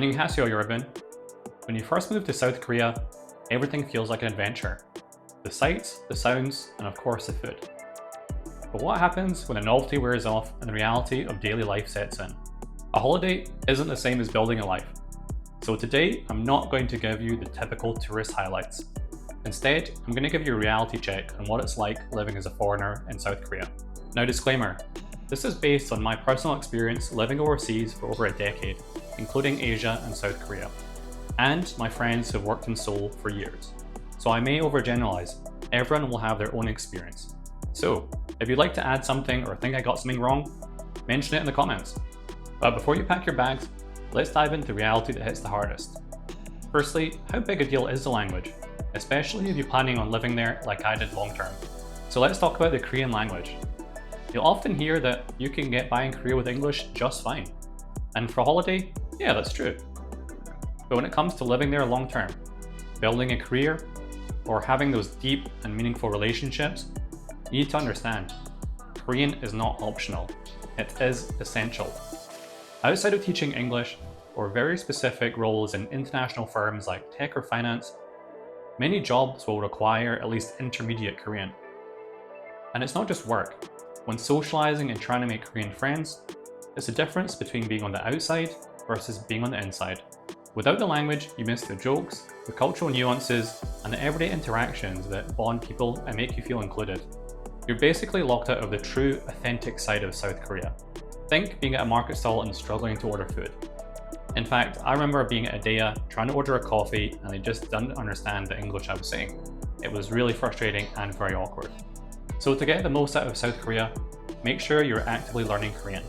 안녕하세요, 여러분. When you first move to South Korea, everything feels like an adventure. The sights, the sounds, and of course the food. But what happens when the novelty wears off and the reality of daily life sets in? A holiday isn't the same as building a life. So today, I'm not going to give you the typical tourist highlights. Instead, I'm going to give you a reality check on what it's like living as a foreigner in South Korea. Now, disclaimer, this is based on my personal experience living overseas for over a decade, including Asia and South Korea, and my friends who've worked in Seoul for years. So I may overgeneralize. Everyone will have their own experience. So, if you'd like to add something or think I got something wrong, mention it in the comments. But before you pack your bags, let's dive into the reality that hits the hardest. Firstly, how big a deal is the language? Especially if you're planning on living there like I did long term. So let's talk about the Korean language. You'll often hear that you can get by in Korea with English just fine. And for a holiday, yeah, that's true. But when it comes to living there long term, building a career, or having those deep and meaningful relationships, you need to understand, Korean is not optional, it is essential. Outside of teaching English, or very specific roles in international firms like tech or finance, many jobs will require at least intermediate Korean. And it's not just work. When socializing and trying to make Korean friends, it's the difference between being on the outside versus being on the inside. Without the language, you miss the jokes, the cultural nuances, and the everyday interactions that bond people and make you feel included. You're basically locked out of the true, authentic side of South Korea. Think being at a market stall and struggling to order food. In fact, I remember being at a daya trying to order a coffee and they just didn't understand the English I was saying. It was really frustrating and very awkward. So to get the most out of South Korea, make sure you're actively learning Korean.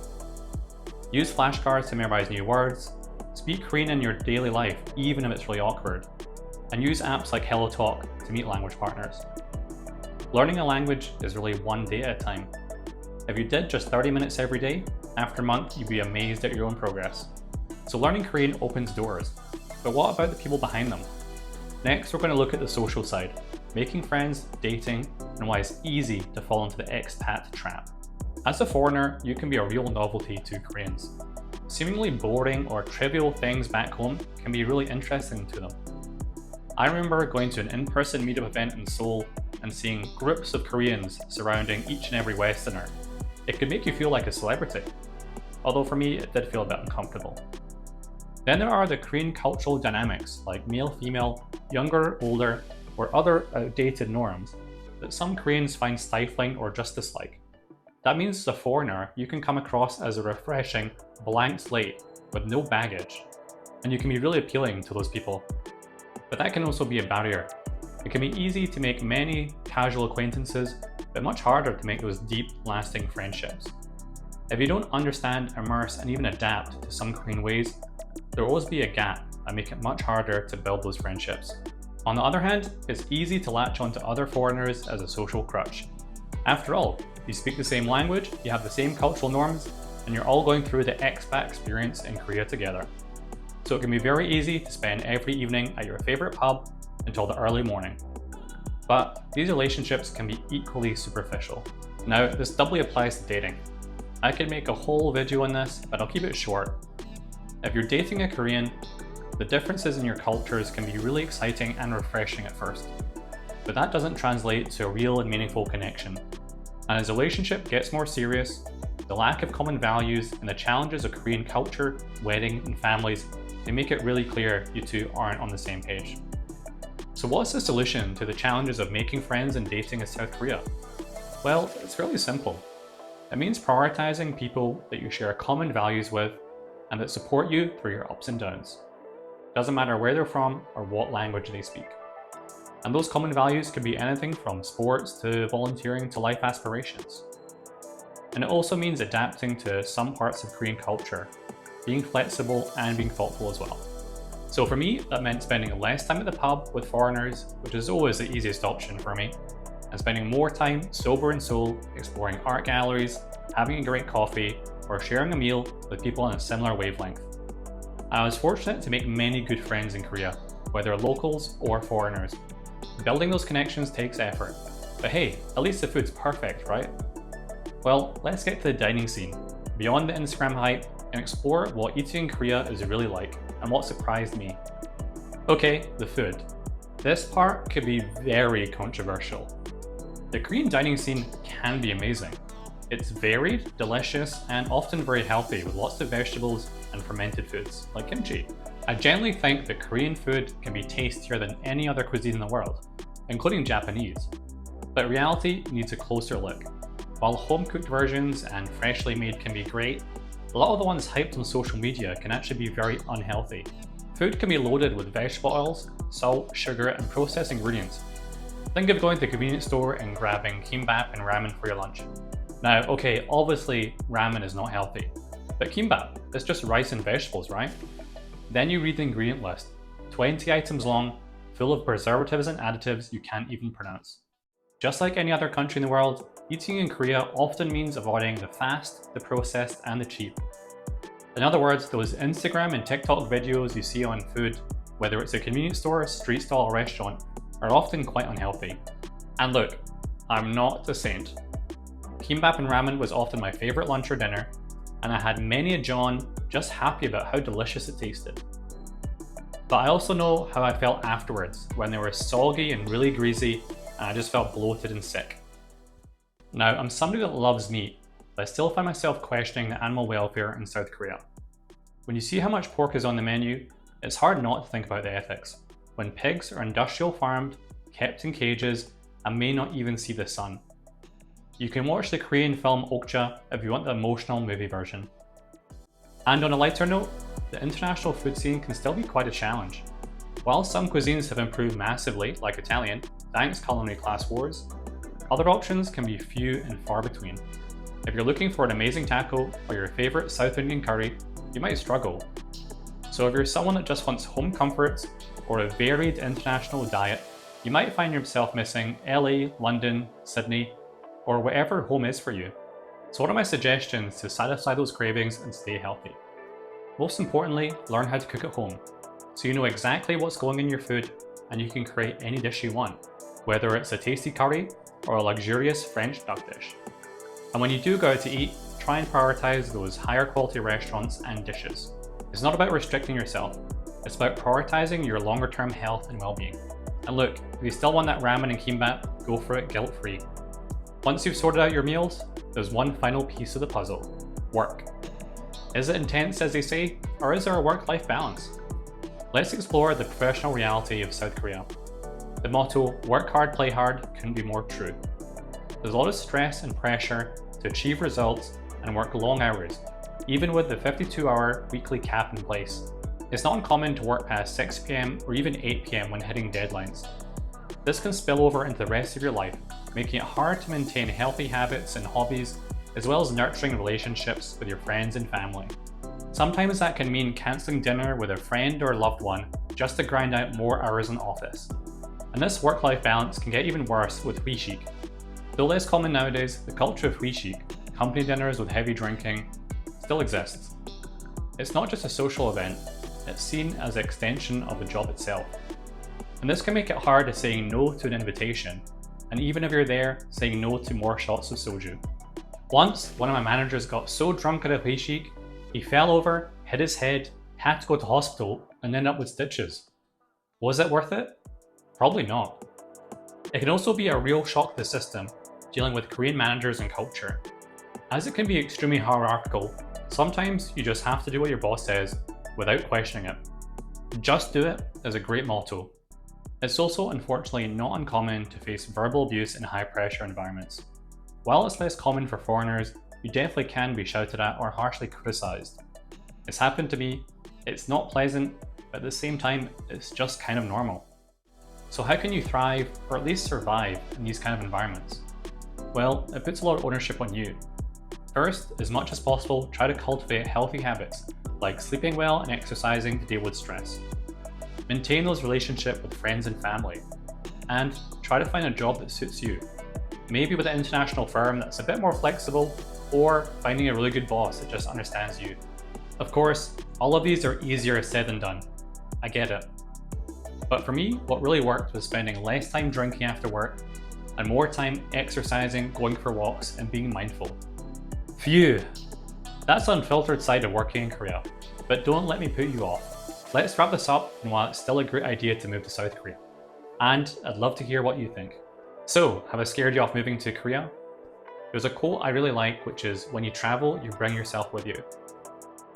Use flashcards to memorize new words, speak Korean in your daily life even if it's really awkward, and use apps like HelloTalk to meet language partners. Learning a language is really one day at a time. If you did just 30 minutes every day, after a month you'd be amazed at your own progress. So learning Korean opens doors, but what about the people behind them? Next, we're going to look at the social side, making friends, dating, and why it's easy to fall into the expat trap. As a foreigner, you can be a real novelty to Koreans. Seemingly boring or trivial things back home can be really interesting to them. I remember going to an in-person meetup event in Seoul and seeing groups of Koreans surrounding each and every Westerner. It could make you feel like a celebrity, although for me it did feel a bit uncomfortable. Then there are the Korean cultural dynamics like male-female, younger, older, or other outdated norms that some Koreans find stifling or just dislike. That means as a foreigner, you can come across as a refreshing, blank slate with no baggage, and you can be really appealing to those people. But that can also be a barrier. It can be easy to make many casual acquaintances, but much harder to make those deep, lasting friendships. If you don't understand, immerse, and even adapt to some Korean ways, there will always be a gap that make it much harder to build those friendships. On the other hand, it's easy to latch onto other foreigners as a social crutch. After all, you speak the same language, you have the same cultural norms, and you're all going through the expat experience in Korea together. So it can be very easy to spend every evening at your favorite pub until the early morning. But these relationships can be equally superficial. Now, this doubly applies to dating. I could make a whole video on this, but I'll keep it short. If you're dating a Korean, the differences in your cultures can be really exciting and refreshing at first. But that doesn't translate to a real and meaningful connection. And as the relationship gets more serious, the lack of common values and the challenges of Korean culture, wedding, and families can make it really clear you two aren't on the same page. So what's the solution to the challenges of making friends and dating in South Korea? Well, it's fairly simple. It means prioritizing people that you share common values with and that support you through your ups and downs. Doesn't matter where they're from or what language they speak. And those common values could be anything from sports to volunteering to life aspirations. And it also means adapting to some parts of Korean culture, being flexible and being thoughtful as well. So for me, that meant spending less time at the pub with foreigners, which is always the easiest option for me, and spending more time sober in Seoul, exploring art galleries, having a great coffee, or sharing a meal with people on a similar wavelength. I was fortunate to make many good friends in Korea, whether locals or foreigners. Building those connections takes effort, but hey, at least the food's perfect, right? Well, let's get to the dining scene, beyond the Instagram hype, and explore what eating in Korea is really like. and what surprised me. Okay, the food. This part could be very controversial. The Korean dining scene can be amazing. It's varied, delicious, and often very healthy with lots of vegetables and fermented foods, like kimchi. I generally think that Korean food can be tastier than any other cuisine in the world, including Japanese. But reality needs a closer look. While home-cooked versions and freshly made can be great, a lot of the ones hyped on social media can actually be very unhealthy. Food can be loaded with vegetable oils, salt, sugar, and processed ingredients. Think of going to the convenience store and grabbing kimbap and ramen for your lunch. Now, okay, obviously ramen is not healthy, but kimbap, it's just rice and vegetables, right? Then you read the ingredient list, 20 items long, full of preservatives and additives you can't even pronounce. Just like any other country in the world, eating in Korea often means avoiding the fast, the processed, and the cheap. In other words, those Instagram and TikTok videos you see on food, whether it's a convenience store, street stall, or restaurant, are often quite unhealthy. And look, I'm not a saint. Kimbap and ramen was often my favourite lunch or dinner, and I had many a John just happy about how delicious it tasted. But I also know how I felt afterwards, when they were soggy and really greasy, and I just felt bloated and sick. Now, I'm somebody that loves meat, but I still find myself questioning the animal welfare in South Korea. When you see how much pork is on the menu, it's hard not to think about the ethics. When pigs are industrial farmed, kept in cages, and may not even see the sun. You can watch the Korean film Okja if you want the emotional movie version. And on a lighter note, the international food scene can still be quite a challenge. While some cuisines have improved massively, like Italian, thanks culinary class wars, other options can be few and far between. If you're looking for an amazing taco or your favourite South Indian curry, you might struggle. So if you're someone that just wants home comforts or a varied international diet, you might find yourself missing LA, London, Sydney, or whatever home is for you. So what are my suggestions to satisfy those cravings and stay healthy? Most importantly, learn how to cook at home, so you know exactly what's going in your food and you can create any dish you want, whether it's a tasty curry or a luxurious French duck dish. And when you do go out to eat, try and prioritize those higher quality restaurants and dishes. It's not about restricting yourself, it's about prioritizing your longer term health and well-being. And look, if you still want that ramen and kimbap, go for it guilt-free. Once you've sorted out your meals, there's one final piece of the puzzle: work. Is it intense as they say, or is there a work-life balance? Let's explore the professional reality of South Korea. The motto, work hard, play hard, couldn't be more true. There's a lot of stress and pressure to achieve results and work long hours, even with the 52-hour weekly cap in place. It's not uncommon to work past 6 PM or even 8 PM when hitting deadlines. This can spill over into the rest of your life, making it hard to maintain healthy habits and hobbies, as well as nurturing relationships with your friends and family. Sometimes that can mean cancelling dinner with a friend or loved one just to grind out more hours in office. And this work-life balance can get even worse with huishik. Though less common nowadays, the culture of huishik, company dinners with heavy drinking, still exists. It's not just a social event, it's seen as an extension of the job itself. And this can make it hard to saying no to an invitation, and even if you're there, saying no to more shots of soju. Once, one of my managers got so drunk at a huishik, he fell over, hit his head, had to go to hospital, and ended up with stitches. Was it worth it? Probably not. It can also be a real shock to the system, dealing with Korean managers and culture. As it can be extremely hierarchical, sometimes you just have to do what your boss says without questioning it. Just do it is a great motto. It's also unfortunately not uncommon to face verbal abuse in high pressure environments. While it's less common for foreigners, you definitely can be shouted at or harshly criticised. It's happened to me, it's not pleasant, but at the same time, it's just kind of normal. So how can you thrive, or at least survive, in these kind of environments? Well, it puts a lot of ownership on you. First, as much as possible, try to cultivate healthy habits, like sleeping well and exercising to deal with stress. Maintain those relationships with friends and family, and try to find a job that suits you. Maybe with an international firm that's a bit more flexible, or finding a really good boss that just understands you. Of course, all of these are easier said than done. I get it. But for me, what really worked was spending less time drinking after work, and more time exercising, going for walks, and being mindful. Phew! That's the unfiltered side of working in Korea, but don't let me put you off. Let's wrap this up and why it's still a great idea to move to South Korea. And I'd love to hear what you think. So, have I scared you off moving to Korea? There's a quote I really like, which is, when you travel, you bring yourself with you.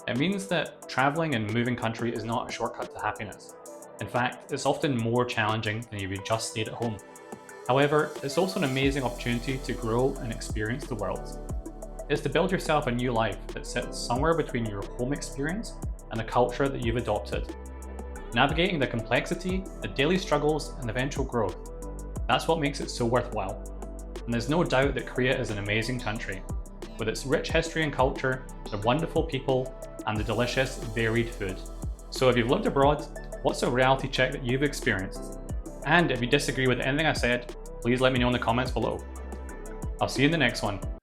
It means that traveling and moving country is not a shortcut to happiness. In fact, it's often more challenging than if you just stayed at home. However, it's also an amazing opportunity to grow and experience the world. It's to build yourself a new life that sits somewhere between your home experience and the culture that you've adopted. Navigating the complexity, the daily struggles, and eventual growth. That's what makes it so worthwhile. And there's no doubt that Korea is an amazing country, with its rich history and culture, the wonderful people, and the delicious, varied food. So if you've lived abroad, what's a reality check that you've experienced? And if you disagree with anything I said, please let me know in the comments below. I'll see you in the next one.